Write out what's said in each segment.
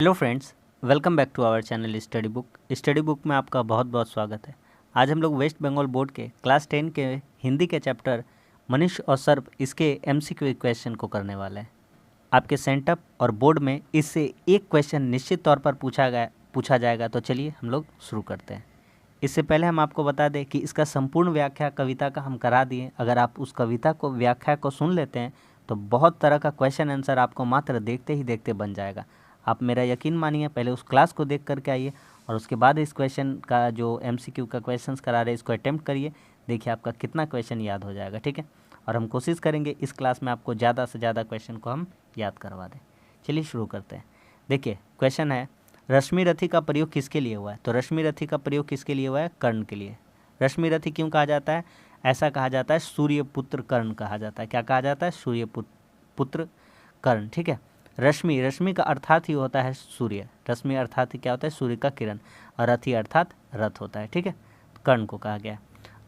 Hello friends, welcome back to our channel study book में आपका बहुत बहुत स्वागत है। आज हम लोग वेस्ट बंगाल बोर्ड के क्लास 10 के हिंदी के चैप्टर मनुष्य और सर्प इसके एमसीक्यू क्वेश्चन को करने वाले हैं। आपके सेंटअप और बोर्ड में इससे एक क्वेश्चन निश्चित तौर पर पूछा जाएगा। तो चलिए हम लोग शुरू करते हैं। इससे पहले हम आपको बता दें कि इसका संपूर्ण व्याख्या कविता का हम करा दिए। अगर आप उस कविता को व्याख्या को सुन लेते हैं तो बहुत तरह का क्वेश्चन आंसर आपको मात्र देखते ही देखते बन जाएगा। आप मेरा यकीन मानिए, पहले उस क्लास को देख करके आइए और उसके बाद इस क्वेश्चन का जो एमसीक्यू का क्वेश्चंस करा रहे हैं इसको अटेम्प्ट करिए। देखिए आपका कितना क्वेश्चन याद हो जाएगा, ठीक है। और हम कोशिश करेंगे इस क्लास में आपको ज़्यादा से ज़्यादा क्वेश्चन को हम याद करवा दें। चलिए शुरू करते हैं। देखिए क्वेश्चन है, रश्मि रथी का प्रयोग किसके लिए हुआ है? तो रश्मि रथी का प्रयोग किसके लिए हुआ है? कर्ण के लिए। रश्मि रथी क्यों कहा जाता है? ऐसा कहा जाता है सूर्यपुत्र कर्ण कहा जाता है। क्या कहा जाता है? सूर्यपुत्र कर्ण, ठीक है। रश्मि का अर्थात ही होता है सूर्य। रश्मि अर्थात ही क्या होता है? सूर्य का किरण। और रथी अर्थात रथ होता है, ठीक है। कर्ण को कहा गया।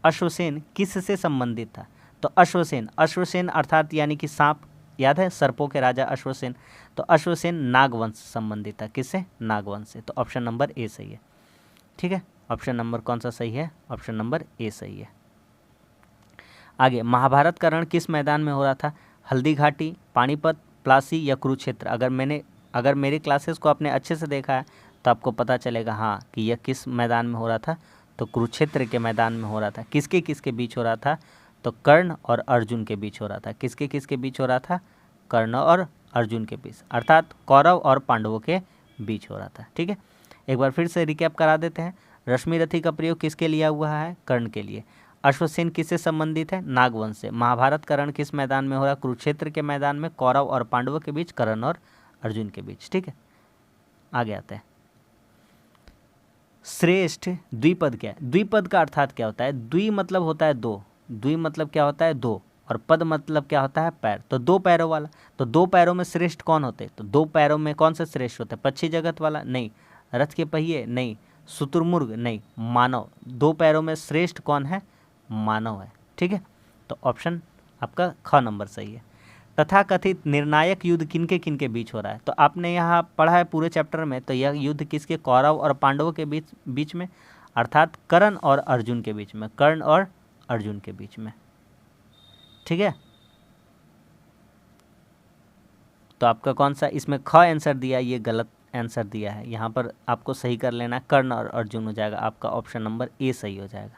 अश्वसेन किससे संबंधित था? तो अश्वसेन अर्थात यानी कि सांप, याद है सर्पों के राजा अश्वसेन। तो अश्वसेन नागवंश से संबंधित था। किससे? नागवंश से। तो ऑप्शन नंबर ए सही है, ठीक है। ऑप्शन नंबर कौन सा सही है? ऑप्शन नंबर ए सही है। आगे, महाभारत का रण किस मैदान में हो रहा था? हल्दी घाटी, पानीपत, प्लासी या कुरुक्षेत्र। अगर मेरी क्लासेस को आपने अच्छे से देखा है तो आपको पता चलेगा हाँ कि यह किस मैदान में हो रहा था। तो कुरुक्षेत्र के मैदान में हो रहा था। किसके किसके बीच हो रहा था? तो कर्ण और अर्जुन के बीच हो रहा था। किसके किसके बीच हो रहा था? कर्ण और अर्जुन के बीच, अर्थात कौरव और पांडवों के बीच हो रहा था, ठीक है। एक बार फिर से रिकैप करा देते हैं। रश्मि रथी का प्रयोग किसके लिए हुआ है? कर्ण के लिए। अश्वसेन किससे संबंधित है? नागवंश से। महाभारत का रण किस मैदान में हो रहा है? कुरुक्षेत्र के मैदान में, कौरव और पांडवों के बीच, कर्ण और अर्जुन के बीच, ठीक है। आगे आते हैं। श्रेष्ठ द्विपद क्या है? द्विपद का अर्थात क्या होता है? द्वि मतलब होता है दो, द्वि मतलब क्या होता है? दो, और पद मतलब क्या होता है? पैर। तो दो पैरों वाला। तो दो पैरों में श्रेष्ठ कौन होते? तो दो पैरों में कौन सा श्रेष्ठ होता है? पक्षी जगत वाला? नहीं। रथ के पहिए? नहीं। शुतुरमुर्ग? नहीं। मानव। दो पैरों में श्रेष्ठ कौन है? मानव है, ठीक है। तो ऑप्शन आपका ख नंबर सही है। तथाकथित निर्णायक युद्ध किनके किनके बीच हो रहा है? तो आपने यहाँ पढ़ा है पूरे चैप्टर में। तो यह युद्ध किसके? कौरव और पांडवों के बीच में, अर्थात कर्ण और अर्जुन के बीच में। कर्ण और अर्जुन के बीच में, ठीक है। तो आपका कौन सा इसमें ख आंसर दिया? ये गलत आंसर दिया है। यहाँ पर आपको सही कर लेना, कर्ण और अर्जुन हो जाएगा। आपका ऑप्शन नंबर ए सही हो जाएगा,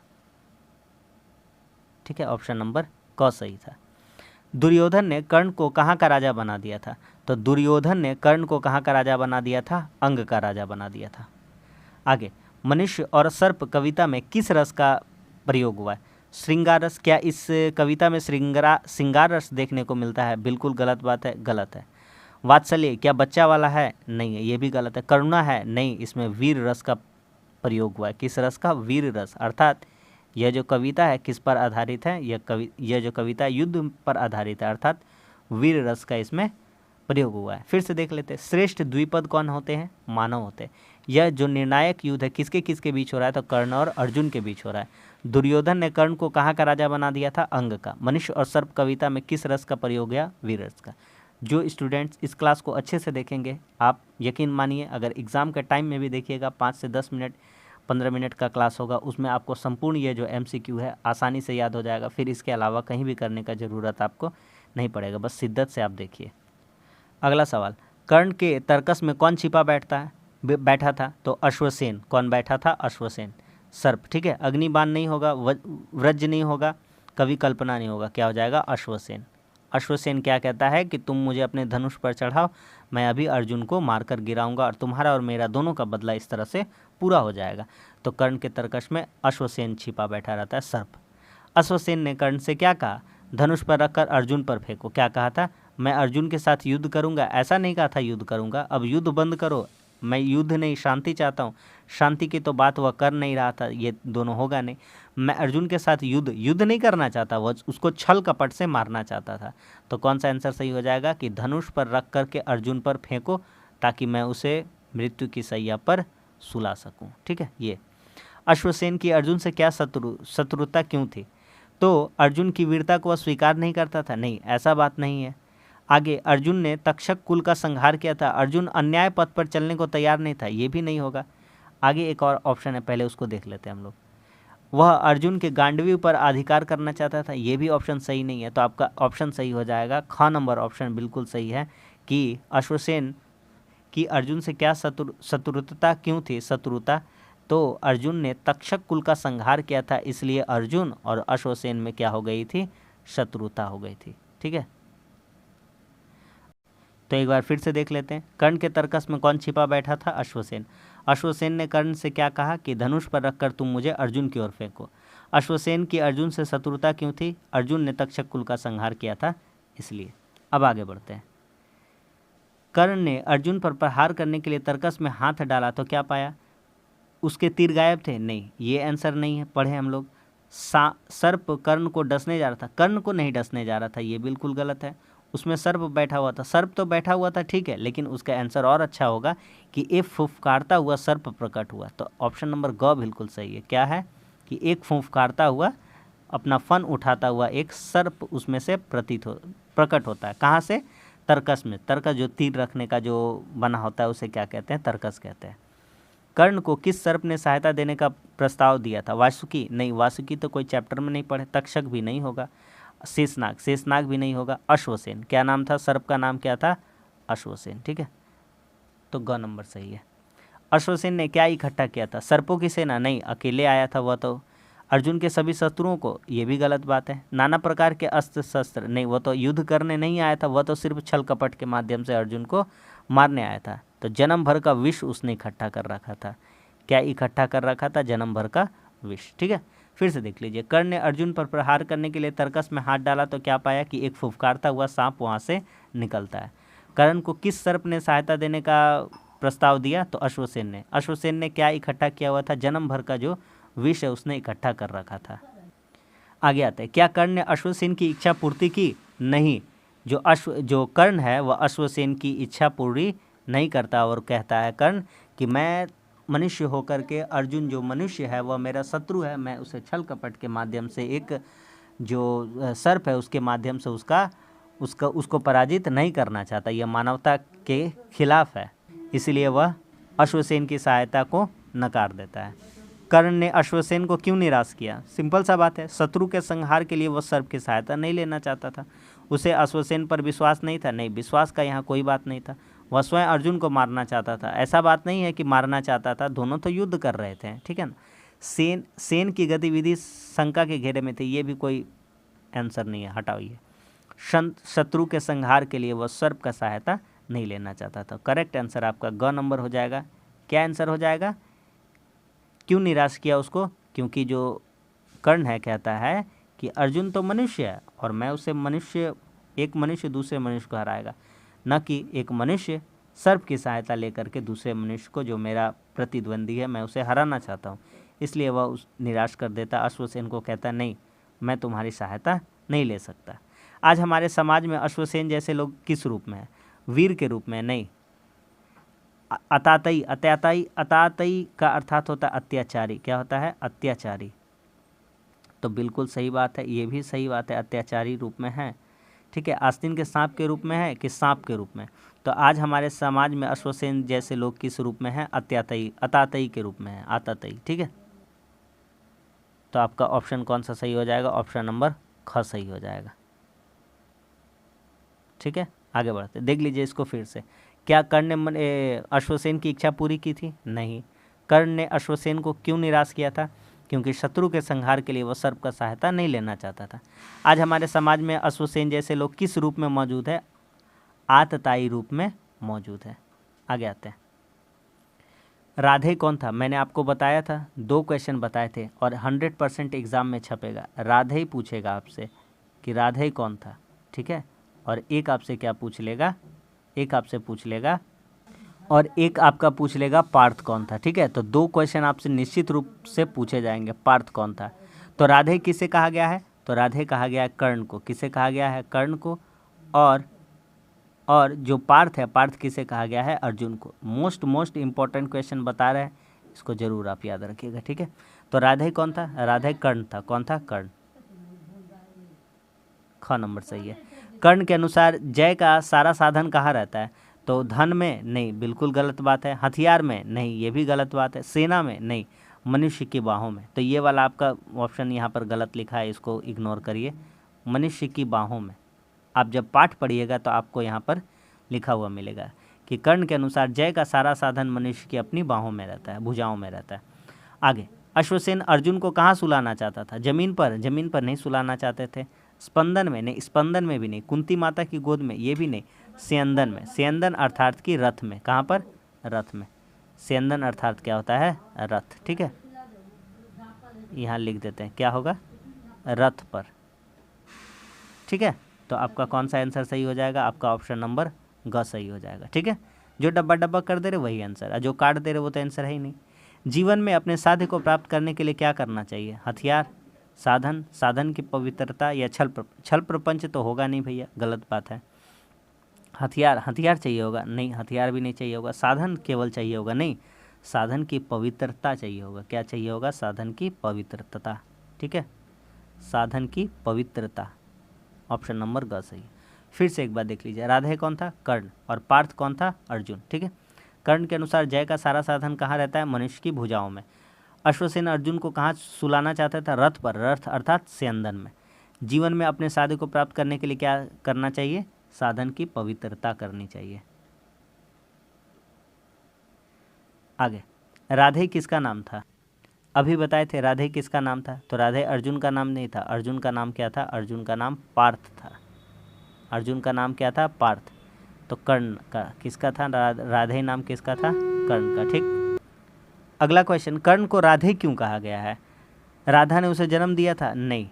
ठीक है। ऑप्शन नंबर क सही था। दुर्योधन ने कर्ण को कहाँ का राजा बना दिया था? तो दुर्योधन ने कर्ण को कहाँ का राजा बना दिया था? अंग का राजा बना दिया था। आगे, मनुष्य और सर्प कविता में किस रस का प्रयोग हुआ है? श्रृंगार रस। क्या इस कविता में श्रृंगार रस देखने को मिलता है? बिल्कुल गलत बात है, गलत है। वात्सल्य क्या बच्चा वाला है? नहीं है, ये भी गलत है। करुणा है? नहीं, इसमें वीर रस का प्रयोग हुआ है। किस रस का? वीर रस। अर्थात यह जो कविता है किस पर आधारित है? यह जो कविता युद्ध पर आधारित है, अर्थात वीर रस का इसमें प्रयोग हुआ है। फिर से देख लेते हैं। श्रेष्ठ द्विपद कौन होते हैं? मानव होते हैं। यह जो निर्णायक युद्ध है किसके किसके बीच हो रहा है? तो कर्ण और अर्जुन के बीच हो रहा है। दुर्योधन ने कर्ण को कहाँ का राजा बना दिया था? अंग का। मनुष्य और सर्प कविता में किस रस का प्रयोग हुआ? वीर रस का। जो स्टूडेंट्स इस क्लास को अच्छे से देखेंगे, आप यकीन मानिए अगर एग्ज़ाम के टाइम में भी देखिएगा 5 से 10 मिनट 15 मिनट का क्लास होगा, उसमें आपको संपूर्ण ये जो एमसीक्यू है आसानी से याद हो जाएगा। फिर इसके अलावा कहीं भी करने का ज़रूरत आपको नहीं पड़ेगा, बस शिद्दत से आप देखिए। अगला सवाल, कर्ण के तर्कस में कौन छिपा बैठा था? तो अश्वसेन। कौन बैठा था? अश्वसेन। सर्प, ठीक है। अग्निबाण नहीं होगा, वज्र नहीं होगा, कवि कल्पना नहीं होगा, क्या हो जाएगा? अश्वसेन। अश्वसेन क्या कहता है कि तुम मुझे अपने धनुष पर चढ़ाओ, मैं अभी अर्जुन को मारकर गिराऊंगा और तुम्हारा और मेरा दोनों का बदला इस तरह से पूरा हो जाएगा। तो कर्ण के तर्कश में अश्वसेन छिपा बैठा रहता है, सर्प। अश्वसेन ने कर्ण से क्या कहा? धनुष पर रखकर अर्जुन पर फेंको। क्या कहा था? मैं अर्जुन के साथ युद्ध करूंगा, ऐसा नहीं कहा था युद्ध करूंगा। अब युद्ध बंद करो, मैं युद्ध नहीं शांति चाहता हूँ। शांति की तो बात वह कर नहीं रहा था, ये दोनों होगा नहीं। मैं अर्जुन के साथ युद्ध नहीं करना चाहता, वह उसको छल कपट से मारना चाहता था। तो कौन सा आंसर सही हो जाएगा कि धनुष पर रख करके अर्जुन पर फेंको ताकि मैं उसे मृत्यु की सैया पर सुला सकूं, ठीक है। ये अश्वसेन की अर्जुन से क्या शत्रुता क्यों थी? तो अर्जुन की वीरता को वह स्वीकार नहीं करता था? नहीं, ऐसा बात नहीं है। आगे, अर्जुन ने तक्षक कुल का संहार किया था। अर्जुन अन्याय पथ पर चलने को तैयार नहीं था, ये भी नहीं होगा। आगे एक और ऑप्शन है, पहले उसको देख लेते हैं हम लोग। वह अर्जुन के गांडवी पर अधिकार करना चाहता था, ये भी ऑप्शन सही नहीं है। तो आपका ऑप्शन सही हो जाएगा ख नंबर ऑप्शन बिल्कुल सही है कि अश्वसेन की अर्जुन से क्या शत्रुता क्यों थी। शत्रुता, तो अर्जुन ने तक्षक कुल का संहार किया था, इसलिए अर्जुन और अश्वसेन में क्या हो गई थी, शत्रुता हो गई थी। ठीक है, तो एक बार फिर से देख लेते हैं। कर्ण के तर्कस में कौन छिपा बैठा था, अश्वसेन। अश्वसेन ने कर्ण से क्या कहा कि धनुष पर रखकर तुम मुझे अर्जुन की ओर फेंको। अश्वसेन की अर्जुन से शत्रुता क्यों थी, अर्जुन ने तक्षक कुल का संहार किया था इसलिए। अब आगे बढ़ते हैं। कर्ण ने अर्जुन पर प्रहार करने के लिए तर्कस में हाथ डाला तो क्या पाया, उसके तीर गायब थे, नहीं, ये आंसर नहीं है। पढ़े हम लोग, सर्प कर्ण को डसने जा रहा था, कर्ण को नहीं डसने जा रहा था, ये बिल्कुल गलत है। उसमें सर्प बैठा हुआ था, सर्प तो बैठा हुआ था ठीक है, लेकिन उसका आंसर और अच्छा होगा कि एक फुफकारता हुआ सर्प प्रकट हुआ। तो ऑप्शन नंबर ग बिल्कुल सही है। क्या है कि एक फुफकारता हुआ, अपना फन उठाता हुआ एक सर्प उसमें से प्रकट होता है। कहाँ से, तर्कस में। तर्कस जो तीर रखने का जो बना होता है उसे क्या कहते हैं, तर्कस कहते हैं। कर्ण को किस सर्प ने सहायता देने का प्रस्ताव दिया था, वासुकी, नहीं, वासुकी तो कोई चैप्टर में नहीं पढ़े। तक्षक भी नहीं होगा। शेषनाग, शेषनाग भी नहीं होगा। अश्वसेन, क्या नाम था, सर्प का नाम क्या था, अश्वसेन। ठीक है, तो ग नंबर सही है। अश्वसेन ने क्या इकट्ठा किया था, सर्पों की सेना, नहीं, अकेले आया था वह तो। अर्जुन के सभी शत्रुओं को, ये भी गलत बात है। नाना प्रकार के अस्त्र शस्त्र, नहीं, वह तो युद्ध करने नहीं आया था, वह तो सिर्फ छल कपट के माध्यम से अर्जुन को मारने आया था। तो जन्म भर का विष उसने इकट्ठा कर रखा था। क्या इकट्ठा कर रखा था, जन्म भर का विष। ठीक है, फिर से देख लीजिए। कर्ण ने अर्जुन पर प्रहार करने के लिए तर्कस में हाथ डाला तो क्या पाया कि एक फुफकारता हुआ सांप वहाँ से निकलता है। कर्ण को किस सर्प ने सहायता देने का प्रस्ताव दिया, तो अश्वसेन ने। अश्वसेन ने क्या इकट्ठा किया हुआ था, जन्म भर का जो विष है उसने इकट्ठा कर रखा था। आगे आते हैं। क्या कर्ण ने अश्वसेन की इच्छा पूर्ति की, नहीं, जो कर्ण है वह अश्वसेन की इच्छा पूरी नहीं करता और कहता है कर्ण कि मैं मनुष्य होकर के, अर्जुन जो मनुष्य है वह मेरा शत्रु है, मैं उसे छल कपट के माध्यम से, एक जो सर्प है उसके माध्यम से उसको पराजित नहीं करना चाहता। यह मानवता के खिलाफ है, इसलिए वह अश्वसेन की सहायता को नकार देता है। कर्ण ने अश्वसेन को क्यों निराश किया, सिंपल सा बात है, शत्रु के संहार के लिए वह सर्प की सहायता नहीं लेना चाहता था। उसे अश्वसेन पर विश्वास नहीं था, नहीं, विश्वास का यहाँ कोई बात नहीं था। वह स्वयं अर्जुन को मारना चाहता था। ऐसा बात नहीं है कि मारना चाहता था, दोनों तो युद्ध कर रहे थे, ठीक है ना। सेन की गतिविधि शंका के घेरे में थी, ये भी कोई आंसर नहीं है, हटाओ ये। शत्रु के संहार के लिए वह सर्प का सहायता नहीं लेना चाहता था। करेक्ट आंसर आपका ग नंबर हो जाएगा। क्या आंसर हो जाएगा, क्यों निराश किया उसको, क्योंकि जो कर्ण है कहता है कि अर्जुन तो मनुष्य है और मैं उसे एक मनुष्य दूसरे मनुष्य को हराएगा, न कि एक मनुष्य सर्प की सहायता लेकर के दूसरे मनुष्य को, जो मेरा प्रतिद्वंदी है, मैं उसे हराना चाहता हूँ। इसलिए वह निराश कर देता। अश्वसेन को कहता नहीं, मैं तुम्हारी सहायता नहीं ले सकता। आज हमारे समाज में अश्वसेन जैसे लोग किस रूप में हैं, वीर के रूप में, नहीं, अतातई का अर्थात होता है अत्याचारी। क्या होता है, अत्याचारी। तो बिल्कुल सही बात है, ये भी सही बात है, अत्याचारी रूप में है। ठीक है, आस्तीन के सांप के रूप में है कि सांप के रूप में। तो आज हमारे समाज में अश्वसेन जैसे लोग किस रूप में हैं, अतातई के रूप में है, आतातई। ठीक है, तो आपका ऑप्शन कौन सा सही हो जाएगा, ऑप्शन नंबर ख सही हो जाएगा। ठीक है, आगे बढ़ते देख लीजिए इसको फिर से। क्या कर्ण ने अश्वसेन की इच्छा पूरी की थी, नहीं। कर्ण ने अश्वसेन को क्यों निराश किया था, क्योंकि शत्रु के संहार के लिए वह सर्प का सहायता नहीं लेना चाहता था। आज हमारे समाज में अश्वसेन जैसे लोग किस रूप में मौजूद है, आतताई रूप में मौजूद है। आगे आते हैं। राधे कौन था, मैंने आपको बताया था, 2 क्वेश्चन बताए थे और 100% एग्ज़ाम में छपेगा। राधे ही पूछेगा आपसे कि राधे कौन था, ठीक है, और एक आपसे क्या पूछ लेगा, एक आपसे पूछ लेगा और एक आपका पूछ लेगा पार्थ कौन था। ठीक है, तो 2 क्वेश्चन आपसे निश्चित रूप से पूछे जाएंगे, पार्थ कौन था। तो राधे किसे कहा गया है, तो राधे कहा गया है कर्ण को। किसे कहा गया है, कर्ण को। और जो पार्थ है, पार्थ किसे कहा गया है, अर्जुन को। मोस्ट इंपॉर्टेंट क्वेश्चन बता रहे हैं, इसको जरूर आप याद रखिएगा। ठीक है, तो राधे कौन था, राधे कर्ण था। कौन था, कर्ण। ख नंबर सही है। कर्ण के अनुसार जय का सारा साधन कहाँ रहता है? तो धन में नहीं, बिल्कुल गलत बात है। हथियार में नहीं, ये भी गलत बात है। सेना में नहीं, मनुष्य की बाहों में। तो ये वाला आपका ऑप्शन यहाँ पर गलत लिखा है, इसको इग्नोर करिए। मनुष्य की बाहों में, आप जब पाठ पढ़िएगा तो आपको यहाँ पर लिखा हुआ मिलेगा कि कर्ण के अनुसार जय का सारा साधन मनुष्य की अपनी बाहों में रहता है, भुजाओं में रहता है। आगे, अश्वसेन अर्जुन को कहाँ सुलाना चाहता था? जमीन पर? जमीन पर नहीं सुलाना चाहते थे। स्पंदन में नहीं, स्पंदन में भी नहीं। कुंती माता की गोद में, ये भी नहीं। सेंदन में, सेंदन अर्थात की रथ में। कहाँ पर? रथ में। सेंदन अर्थात क्या होता है? रथ। ठीक है, यहाँ लिख देते हैं, क्या होगा? रथ पर। ठीक है, तो आपका कौन सा आंसर सही हो जाएगा? आपका ऑप्शन नंबर ग सही हो जाएगा। ठीक है, जो डब्बा डब्बा कर दे रहे वही आंसर, और जो काट दे रहे वो तो आंसर है ही नहीं। जीवन में अपने साध्य को प्राप्त करने के लिए क्या करना चाहिए? हथियार, साधन, साधन की पवित्रता, या छल प्रपंच तो होगा नहीं भैया, गलत बात है। हथियार, हथियार चाहिए होगा? नहीं, हथियार भी नहीं चाहिए होगा। साधन केवल चाहिए होगा? नहीं, साधन की पवित्रता चाहिए होगा। क्या चाहिए होगा? साधन की पवित्रता। ठीक है, साधन की पवित्रता, ऑप्शन नंबर ग सही। फिर से एक बार देख लीजिए, राधे कौन था? कर्ण, और पार्थ कौन था? अर्जुन। ठीक है, कर्ण के अनुसार जय का सारा साधन कहाँ रहता है? मनुष्य की भुजाओं में। अश्वसेन अर्जुन को कहाँ सुलाना चाहता था? रथ पर, रथ अर्थात सेंदन में। जीवन में अपने साध्य को प्राप्त करने के लिए क्या करना चाहिए? साधन की पवित्रता करनी चाहिए। आगे, राधे किसका नाम था? अभी बताए थे राधे किसका नाम था? तो राधे अर्जुन का नाम नहीं था। अर्जुन का नाम क्या था? अर्जुन का नाम पार्थ था। अर्जुन का नाम क्या था? पार्थ। तो कर्ण का किसका था? राधे नाम किसका था? कर्ण का। ठीक, अगला क्वेश्चन, कर्ण को राधे क्यों कहा गया है? राधा ने उसे जन्म दिया था? नहीं,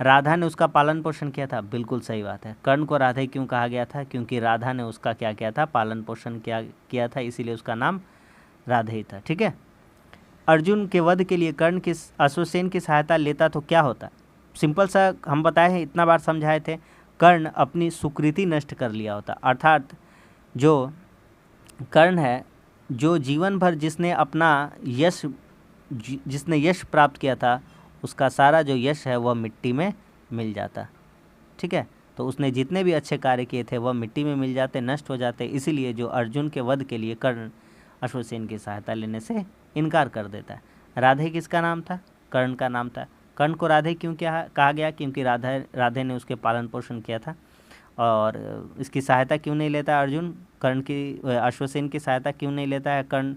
राधा ने उसका पालन पोषण किया था। बिल्कुल सही बात है। कर्ण को राधे क्यों कहा गया था? क्योंकि राधा ने उसका क्या किया था? पालन पोषण किया था, इसीलिए उसका नाम राधे ही था। ठीक है, अर्जुन के वध के लिए कर्ण किस अश्वसेन की सहायता लेता तो क्या होता? सिंपल सा हम बताए हैं, इतना बार समझाए थे। कर्ण अपनी सुकृति नष्ट कर लिया होता, अर्थात जो कर्ण है, जो जीवन भर जिसने अपना यश जिसने यश प्राप्त किया था, उसका सारा जो यश है वह मिट्टी में मिल जाता। ठीक है, तो उसने जितने भी अच्छे कार्य किए थे वह मिट्टी में मिल जाते, नष्ट हो जाते। इसीलिए जो अर्जुन के वध के लिए कर्ण अश्वसेन की सहायता लेने से इनकार कर देता है। राधे किसका नाम था? कर्ण का नाम था। कर्ण को राधे क्यों कहा गया? क्योंकि राधे ने उसके पालन पोषण किया था। और इसकी सहायता क्यों नहीं लेता अर्जुन? कर्ण की अश्वसेन की सहायता क्यों नहीं लेता है कर्ण?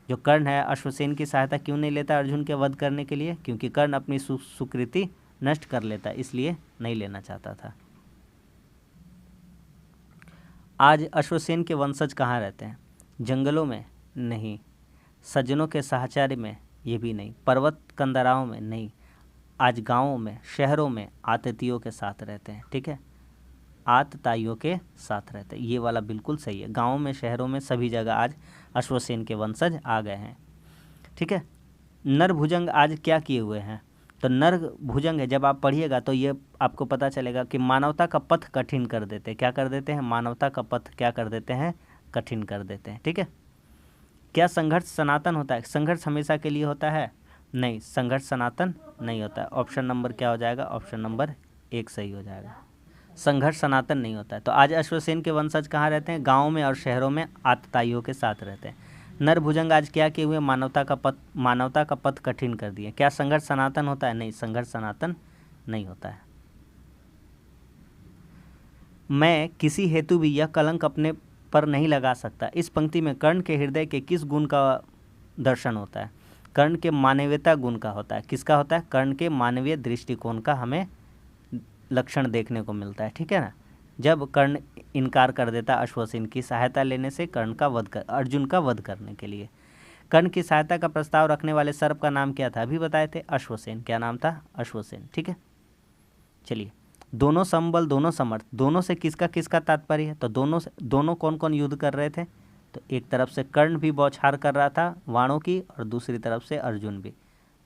जो कर्ण है, अश्वसेन की सहायता क्यों नहीं लेता अर्जुन के वध करने के लिए? क्योंकि कर्ण अपनी सुकृति नष्ट कर लेता, इसलिए नहीं लेना चाहता था। आज अश्वसेन के वंशज कहाँ रहते हैं? जंगलों में? नहीं। सज्जनों के साहचर्य में? ये भी नहीं। पर्वत कंदराओं में? नहीं। आज गाँवों में, शहरों में आततियों के साथ रहते हैं। ठीक है, आतताइयों के साथ रहते हैं, ये वाला बिल्कुल सही है। गाँवों में, शहरों में, सभी जगह आज अश्वसेन के वंशज आ गए हैं। ठीक है, नरभुजंग आज क्या किए हुए हैं? तो नरभुजंग है, जब आप पढ़िएगा तो ये आपको पता चलेगा कि मानवता का पथ कठिन कर देते हैं। क्या कर देते हैं? मानवता का पथ क्या कर देते हैं? कठिन कर देते हैं। ठीक है, क्या संघर्ष सनातन होता है? संघर्ष हमेशा के लिए होता है? नहीं, संघर्ष सनातन नहीं होता है। ऑप्शन नंबर क्या हो जाएगा? ऑप्शन नंबर 1 सही हो जाएगा। संघर्ष सनातन नहीं होता है। तो आज अश्वसेन के वंशज कहाँ रहते हैं? गाँव में और शहरों में आतताइयों के साथ रहते हैं। नरभुजंग आज क्या किए हुए? मानवता का पथ कठिन कर दिए। क्या संघर्ष सनातन होता है? नहीं, संघर्ष सनातन नहीं होता है। मैं किसी हेतु भी यह कलंक अपने पर नहीं लगा सकता। इस पंक्ति में कर्ण के हृदय के किस गुण का दर्शन होता है? कर्ण के मानवीयता गुण का होता है। किसका होता है? कर्ण के मानवीय दृष्टिकोण का हमें लक्षण देखने को मिलता है। ठीक है ना, जब कर्ण इनकार कर देता अश्वसेन की सहायता लेने से अर्जुन का वध करने के लिए। कर्ण की सहायता का प्रस्ताव रखने वाले सर्प का नाम क्या था? अभी बताए थे, अश्वसेन। क्या नाम था? अश्वसेन। ठीक है, चलिए, दोनों समबल, दोनों समर्थ, दोनों से किसका किसका तात्पर्य है? तो दोनों कौन कौन युद्ध कर रहे थे? तो एक तरफ से कर्ण भी बौछार कर रहा था वाणों की, और दूसरी तरफ से अर्जुन भी।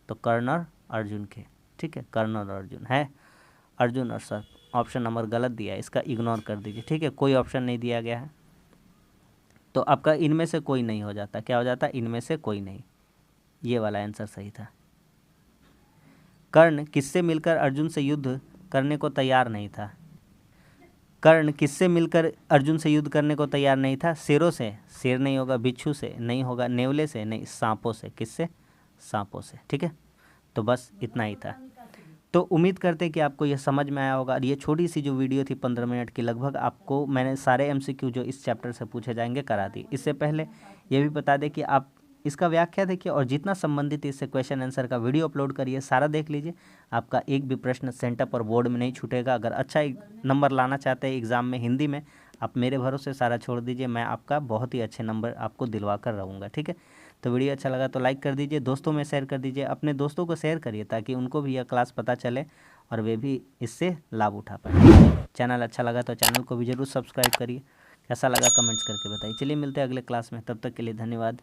तो कर्ण और अर्जुन के। ठीक है, कर्ण और अर्जुन है, अर्जुन और सर्प। ऑप्शन नंबर गलत दिया है, इसका इग्नोर कर दीजिए। ठीक है, कोई ऑप्शन नहीं दिया गया है, तो आपका इनमें से कोई नहीं हो जाता। क्या हो जाता? इनमें से कोई नहीं। ये वाला आंसर सही था। कर्ण किससे मिलकर अर्जुन से युद्ध करने को तैयार नहीं था? कर्ण किससे मिलकर अर्जुन से युद्ध करने को तैयार नहीं था? शेरों से। शेर नहीं होगा, बिच्छू से नहीं होगा, नेवले से नहीं, सांपों से। किससे? सांपों से। ठीक है, तो बस इतना ही था। तो उम्मीद करते हैं कि आपको यह समझ में आया होगा। और ये छोटी सी जो वीडियो थी 15 मिनट की लगभग, आपको मैंने सारे MCQ जो इस चैप्टर से पूछे जाएंगे करा दी। इससे पहले ये भी बता दें कि आप इसका व्याख्या देखिए और जितना संबंधित इससे क्वेश्चन आंसर का वीडियो अपलोड करिए, सारा देख लीजिए। आपका एक भी प्रश्न सेंटर पर बोर्ड में नहीं छूटेगा। अगर अच्छा नंबर लाना चाहते हैं एग्ज़ाम में हिंदी में, आप मेरे भरोसे सारा छोड़ दीजिए, मैं आपका बहुत ही अच्छे नंबर आपको दिलवा कर रहूँगा। ठीक है, तो वीडियो अच्छा लगा तो लाइक कर दीजिए, दोस्तों में शेयर कर दीजिए, अपने दोस्तों को शेयर करिए ताकि उनको भी यह क्लास पता चले और वे भी इससे लाभ उठा पाए। चैनल अच्छा लगा तो चैनल को भी ज़रूर सब्सक्राइब करिए। कैसा लगा कमेंट्स करके बताइए। चलिए मिलते हैं अगले क्लास में, तब तक के लिए धन्यवाद।